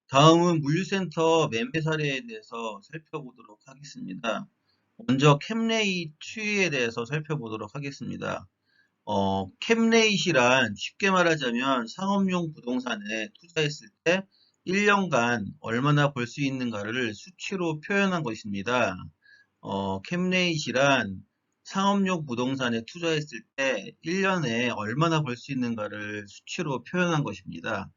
다음은 물류센터 매매 사례에 대해서 살펴보도록 하겠습니다. 먼저 캡레이 추이에 대해서 살펴보도록 하겠습니다. 캡레이시란 쉽게 말하자면 상업용 부동산에 투자했을 때 1년간 얼마나 벌 수 있는가를 수치로 표현한 것입니다. 캡레이시란 상업용 부동산에 투자했을 때 1년에 얼마나 벌 수 있는가를 수치로 표현한 것입니다.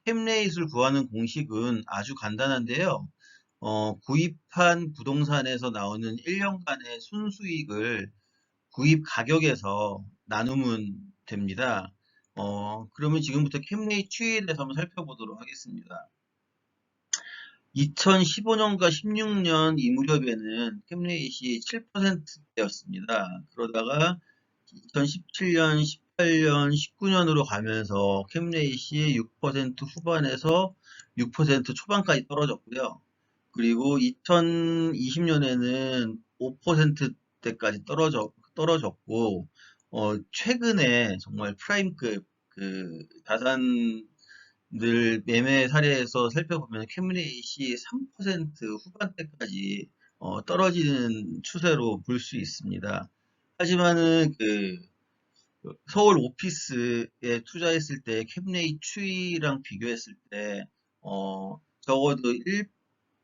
캡레이트를 구하는 공식은 아주 간단한데요. 구입한 부동산에서 나오는 1년간의 순수익을 구입 가격에서 나누면 됩니다. 그러면 지금부터 캡레이 추이에 대해서 한번 살펴보도록 하겠습니다. 2015년과 16년 이 무렵에는 캡레이시 7%대였습니다. 그러다가 2017년, 18년, 19년으로 가면서 캡레이시 6% 후반에서 6% 초반까지 떨어졌고요. 그리고 2020년에는 5%대까지 떨어졌고, 최근에 정말 프라임급 자산들 매매 사례에서 살펴보면 캡레이시 3% 후반대까지 떨어지는 추세로 볼 수 있습니다. 하지만은 서울 오피스에 투자했을 때 캡레이 추이랑 비교했을 때 적어도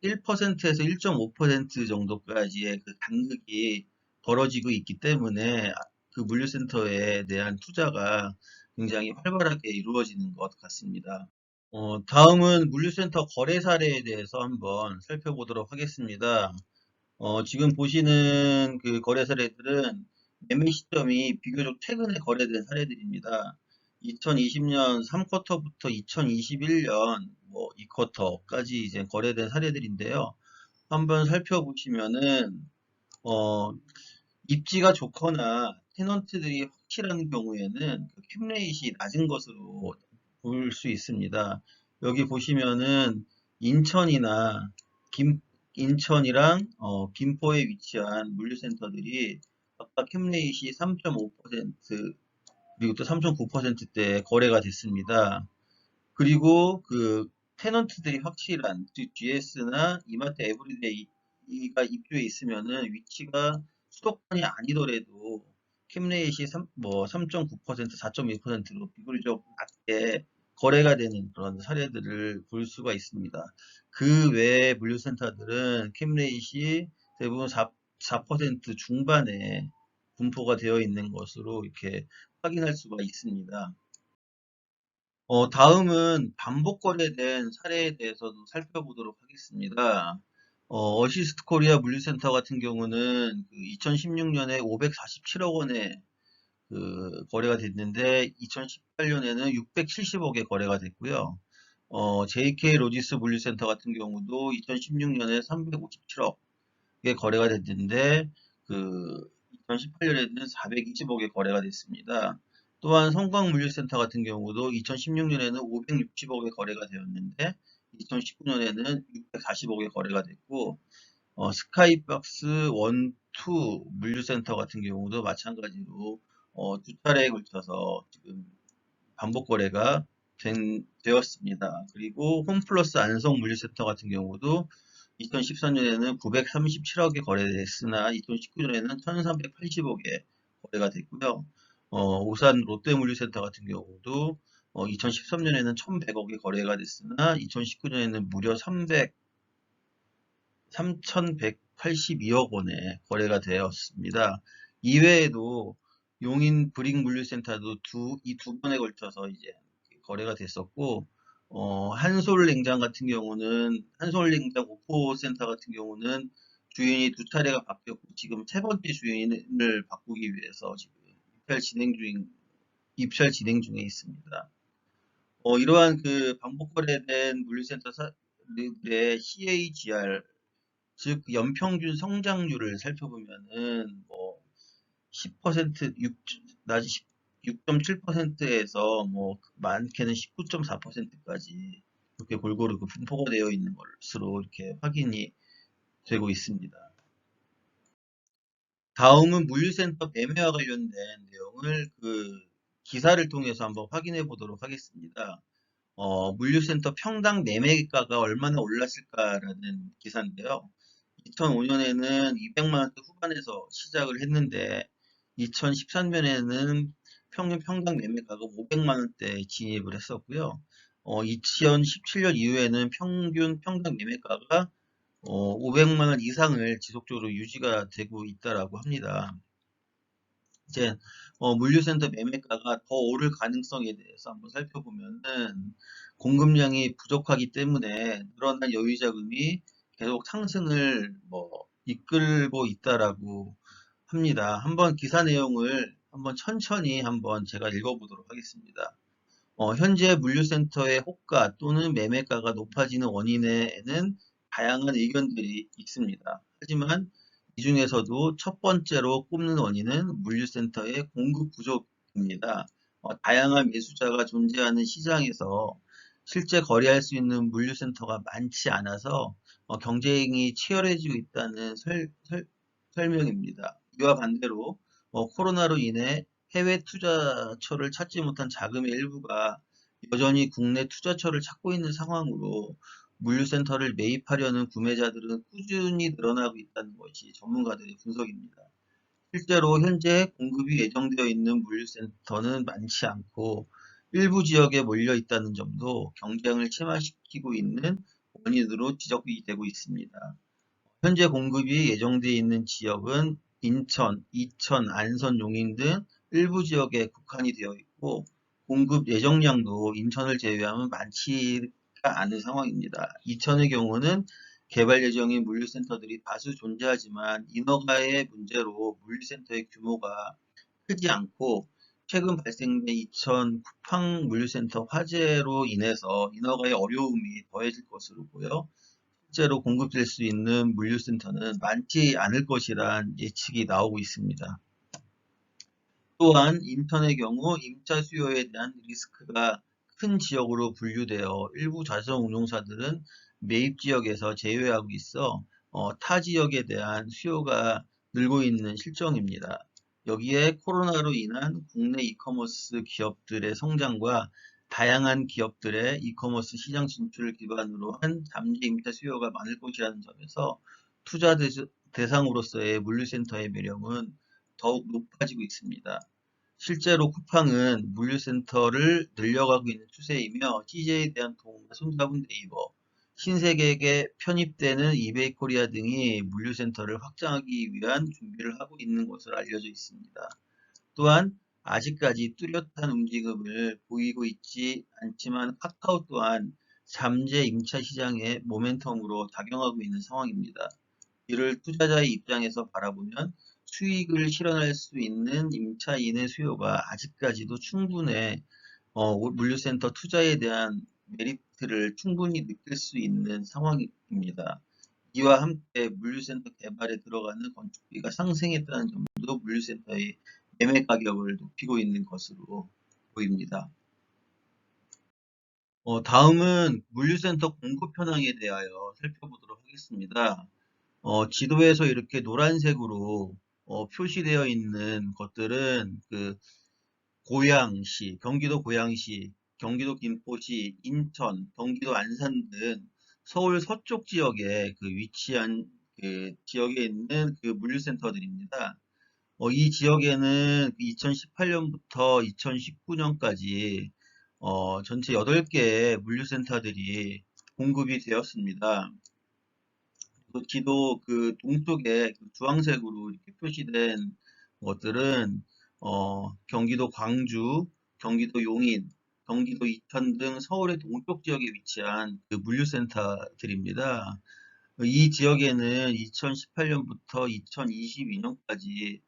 1%에서 1.5% 정도까지의 그 간극이 벌어지고 있기 때문에 그 물류센터에 대한 투자가 굉장히 활발하게 이루어지는 것 같습니다. 다음은 물류센터 거래 사례에 대해서 한번 살펴보도록 하겠습니다. 지금 보시는 그 거래 사례들은 매매 시점이 비교적 최근에 거래된 사례들입니다. 2020년 3쿼터부터 2021년 뭐 2쿼터까지 이제 거래된 사례들인데요. 한번 살펴보시면은 어, 입지가 좋거나 테넌트들이 확실한 경우에는 그 캡레이트이 낮은 것으로 볼 수 있습니다. 여기 보시면은 인천이나 김, 인천이랑 김포에 위치한 물류센터들이 각각 캡레이트이 3.5% 그리고 또 3.9%대 거래가 됐습니다. 그리고 그 테넌트들이 확실한 즉 GS나 이마트 에브리데이가 입주해 있으면은 위치가 수도권이 아니더라도 캡레이시 3.9%, 4.2%로 비교적 낮게 거래가 되는 그런 사례들을 볼 수가 있습니다. 그 외에 물류센터들은 캡레이시 대부분 4% 중반에 분포가 되어 있는 것으로 이렇게 확인할 수가 있습니다. 다음은 반복 거래된 사례에 대해서도 살펴보도록 하겠습니다. 어시스트 코리아 물류센터 같은 경우는 2016년에 547억 원에 거래가 됐는데 2018년에는 670억에 거래가 됐고요. JK 로지스 물류센터 같은 경우도 2016년에 357억에 거래가 됐는데 2018년에는 420억에 거래가 됐습니다. 또한 성광물류센터 같은 경우도 2016년에는 560억에 거래가 되었는데 2019년에는 640억에 거래가 됐고 스카이박스 1, 2 물류센터 같은 경우도 마찬가지로 두 차례에 걸쳐서 지금 반복 거래가 되었습니다. 그리고 홈플러스 안성 물류센터 같은 경우도 2014년에는 937억에 거래됐으나 2019년에는 1380억에 거래가 됐고요. 오산 롯데물류센터 같은 경우도 2013년에는 1100억에 거래가 됐으나 2019년에는 무려 3182억 원에 거래가 되었습니다. 이외에도 용인 브릭 물류센터도 이 두 번에 걸쳐서 이제 거래가 됐었고, 한솔 냉장 같은 경우는, 한솔 냉장 오포센터 같은 경우는 주인이 두 차례가 바뀌었고, 지금 세 번째 주인을 바꾸기 위해서 지금 입찰 진행 중에 있습니다. 이러한 반복 거래된 물류센터의 CAGR, 즉 연평균 성장률을 살펴보면은 뭐 10%, 6.7%에서 뭐 많게는 19.4%까지 이렇게 골고루 분포가 되어 있는 것으로 이렇게 확인이 되고 있습니다. 다음은 물류센터 매매와 관련된 내용을 기사를 통해서 한번 확인해 보도록 하겠습니다. 물류센터 평당 매매가가 얼마나 올랐을까라는 기사인데요. 2005년에는 200만 원대 후반에서 시작을 했는데 2013년에는 평균 평당 매매가가 500만 원대에 진입을 했었고요. 2017년 이후에는 평균 평당 매매가가 500만 원 이상을 지속적으로 유지가 되고 있다라고 합니다. 이제 물류센터 매매가가 더 오를 가능성에 대해서 한번 살펴보면은 공급량이 부족하기 때문에 늘어난 여유 자금이 계속 상승을 이끌고 있다라고 합니다. 한번 기사 내용을 한번 천천히 한번 제가 읽어보도록 하겠습니다. 현재 물류센터의 호가 또는 매매가가 높아지는 원인에는 다양한 의견들이 있습니다. 하지만 이 중에서도 첫 번째로 꼽는 원인은 물류센터의 공급 부족입니다. 다양한 매수자가 존재하는 시장에서 실제 거래할 수 있는 물류센터가 많지 않아서 경쟁이 치열해지고 있다는 설명입니다. 이와 반대로 코로나로 인해 해외 투자처를 찾지 못한 자금의 일부가 여전히 국내 투자처를 찾고 있는 상황으로 물류센터를 매입하려는 구매자들은 꾸준히 늘어나고 있다는 것이 전문가들의 분석입니다. 실제로 현재 공급이 예정되어 있는 물류센터는 많지 않고 일부 지역에 몰려 있다는 점도 경쟁을 침해시키고 있는 원인으로 지적이 되고 있습니다. 현재 공급이 예정되어 있는 지역은 인천, 이천, 안산, 용인 등 일부 지역에 국한이 되어 있고 공급 예정량도 인천을 제외하면 많지가 않은 상황입니다. 이천의 경우는 개발 예정인 물류센터들이 다수 존재하지만 인허가의 문제로 물류센터의 규모가 크지 않고 최근 발생된 이천 쿠팡 물류센터 화재로 인해서 인허가의 어려움이 더해질 것으로 보여 실제로 공급될 수 있는 물류센터는 많지 않을 것이란 예측이 나오고 있습니다. 또한 인턴의 경우 임차 수요에 대한 리스크가 큰 지역으로 분류되어 일부 자선 운용사들은 매입 지역에서 제외하고 있어 타 지역에 대한 수요가 늘고 있는 실정입니다. 여기에 코로나로 인한 국내 이커머스 기업들의 성장과 다양한 기업들의 이커머스 시장 진출을 기반으로 한 잠재 임차 수요가 많을 것이라는 점에서 투자 대상으로서의 물류센터의 매력은 더욱 높아지고 있습니다. 실제로 쿠팡은 물류센터를 늘려가고 있는 추세이며 CJ에 대한 도움과 손잡은 네이버, 신세계에 편입되는 이베이 코리아 등이 물류센터를 확장하기 위한 준비를 하고 있는 것으로 알려져 있습니다. 또한 아직까지 뚜렷한 움직임을 보이고 있지 않지만 카카오 또한 잠재 임차 시장의 모멘텀으로 작용하고 있는 상황입니다. 이를 투자자의 입장에서 바라보면 수익을 실현할 수 있는 임차인의 수요가 아직까지도 충분해 물류센터 투자에 대한 메리트를 충분히 느낄 수 있는 상황입니다. 이와 함께 물류센터 개발에 들어가는 건축비가 상승했다는 점도 물류센터의 매매 가격을 높이고 있는 것으로 보입니다. 다음은 물류센터 공급 현황에 대하여 살펴보도록 하겠습니다. 지도에서 이렇게 노란색으로 표시되어 있는 것들은 그 고양시, 경기도 고양시, 경기도 김포시, 인천, 경기도 안산 등 서울 서쪽 지역에 위치한 그 지역에 있는 그 물류센터들입니다. 이 지역에는 2018년부터 2019년까지 전체 8개의 물류센터들이 공급이 되었습니다. 그 지도 동쪽에 주황색으로 이렇게 표시된 것들은 경기도 광주, 경기도 용인, 경기도 이천 등 서울의 동쪽 지역에 위치한 그 물류센터들입니다. 이 지역에는 2018년부터 2022년까지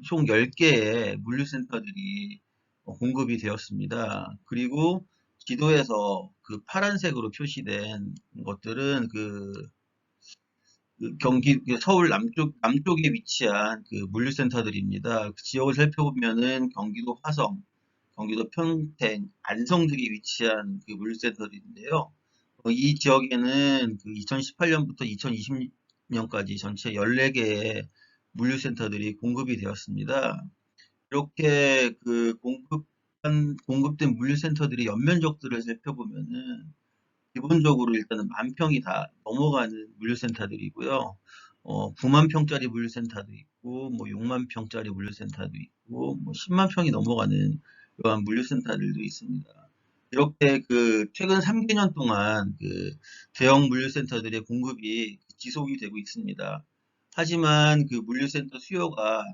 총 10개의 물류센터들이 공급이 되었습니다. 그리고 지도에서 그 파란색으로 표시된 것들은 서울 남쪽에 위치한 그 물류센터들입니다. 그 지역을 살펴보면은 경기도 화성, 경기도 평택, 안성 등에 위치한 그 물류센터들인데요. 이 지역에는 2018년부터 2020년까지 전체 14개의 물류센터들이 공급이 되었습니다. 이렇게 그 공급 공급된 물류센터들의 연면적들을 살펴보면은 기본적으로 일단은 10,000평이 다 넘어가는 물류센터들이고요. 9만 평짜리 물류센터도 있고, 뭐 6만 평짜리 물류센터도 있고, 뭐 10만 평이 넘어가는 이러한 물류센터들도 있습니다. 이렇게 그 최근 3개년 동안 그 대형 물류센터들의 공급이 지속이 되고 있습니다. 하지만 그 물류센터 수요가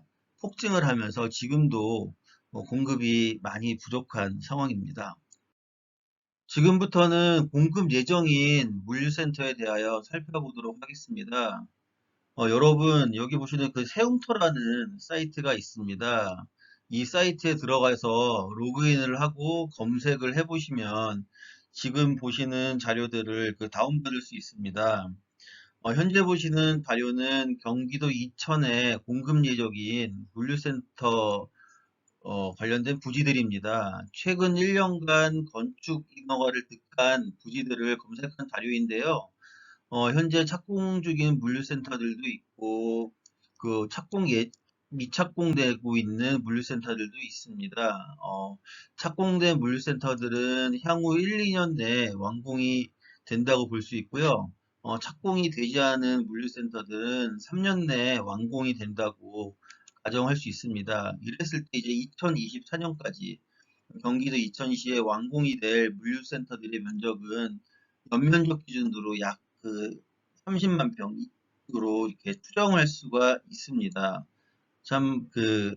폭증을 하면서 지금도 공급이 많이 부족한 상황입니다. 지금부터는 공급 예정인 물류센터에 대하여 살펴보도록 하겠습니다. 여러분, 여기 보시는 그 세움터라는 사이트가 있습니다. 이 사이트에 들어가서 로그인을 하고 검색을 해보시면 지금 보시는 자료들을 그 다운받을 수 있습니다. 현재 보시는 자료는 경기도 이천에 공급 예정인 물류센터 관련된 부지들입니다. 최근 1년간 건축 인허가를 득한 부지들을 검색한 자료인데요. 현재 착공 중인 물류센터들도 있고, 그 미착공되고 있는 물류센터들도 있습니다. 착공된 물류센터들은 향후 1, 2년 내에 완공이 된다고 볼 수 있고요. 착공이 되지 않은 물류센터들은 3년 내에 완공이 된다고 가정할 수 있습니다. 이랬을 때 이제 2024년까지 경기도 이천시에 완공이 될 물류센터들의 면적은 연면적 기준으로 약 그 30만 평으로 이렇게 추정할 수가 있습니다. 참 그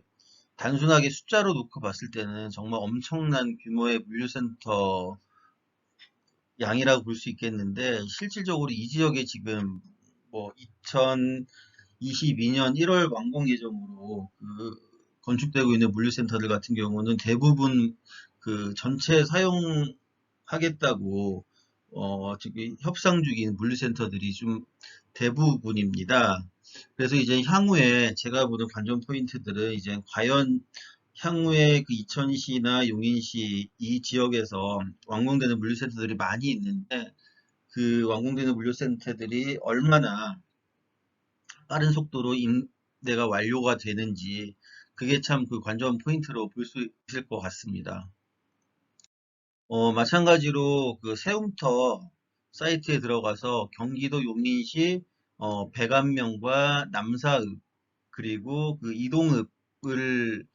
단순하게 숫자로 놓고 봤을 때는 정말 엄청난 규모의 물류센터 양이라고 볼 수 있겠는데 실질적으로 이 지역에 지금 뭐 2022년 1월 완공 예정으로 그 건축되고 있는 물류센터들 같은 경우는 대부분 그 전체 사용하겠다고 지금 협상 중인 물류센터들이 좀 대부분입니다. 그래서 이제 향후에 제가 보는 관전 포인트들은 이제 과연 향후에 그 이천시나 용인시 이 지역에서 완공되는 물류센터들이 많이 있는데 그 완공되는 물류센터들이 얼마나 빠른 속도로 임대가 완료가 되는지 그게 참 그 관전 포인트로 볼 수 있을 것 같습니다. 마찬가지로 그 세움터 사이트에 들어가서 경기도 용인시 백안면과 남사읍 그리고 그 이동읍을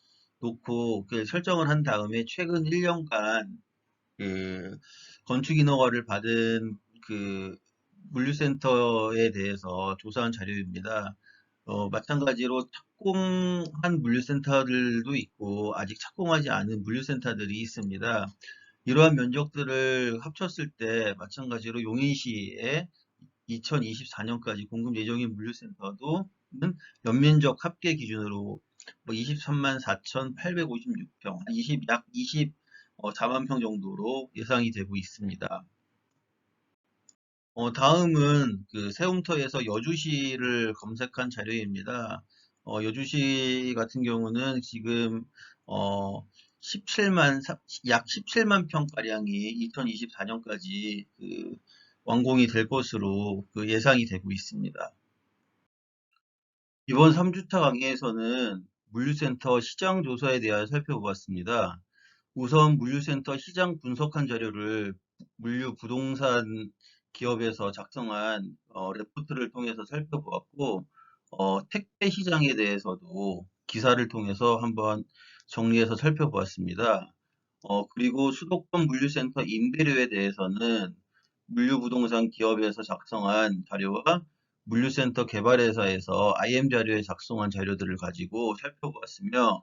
놓고 그 설정을 한 다음에 최근 1년간 그 건축 인허가를 받은 그 물류센터에 대해서 조사한 자료입니다. 마찬가지로 착공한 물류센터들도 있고 아직 착공하지 않은 물류센터들이 있습니다. 이러한 면적들을 합쳤을 때 마찬가지로 용인시에 2024년까지 공급 예정인 물류센터도 연면적 합계 기준으로 뭐 23만 4,856평, 약 24만 평 정도로 예상이 되고 있습니다. 다음은 그 세움터에서 여주시를 검색한 자료입니다. 여주시 같은 경우는 지금 어, 17만 약 17만 평가량이 2024년까지 그 완공이 될 것으로 그 예상이 되고 있습니다. 이번 3주차 강의에서는 물류센터 시장 조사에 대하여 살펴보았습니다. 우선 물류센터 시장 분석한 자료를 물류 부동산 기업에서 작성한 레포트를 통해서 살펴보았고, 택배 시장에 대해서도 기사를 통해서 한번 정리해서 살펴보았습니다. 그리고 수도권 물류센터 임대료에 대해서는 물류부동산 기업에서 작성한 자료와 물류센터 개발회사에서 IM 자료에 작성한 자료들을 가지고 살펴보았으며,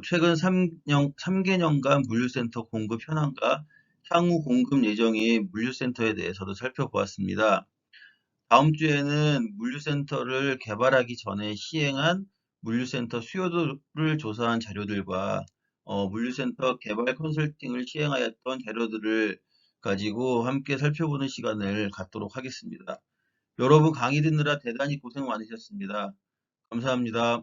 최근 3개년간 물류센터 공급 현황과 향후 공급 예정인 물류센터에 대해서도 살펴보았습니다. 다음 주에는 물류센터를 개발하기 전에 시행한 물류센터 수요도를 조사한 자료들과 물류센터 개발 컨설팅을 시행하였던 자료들을 가지고 함께 살펴보는 시간을 갖도록 하겠습니다. 여러분 강의 듣느라 대단히 고생 많으셨습니다. 감사합니다.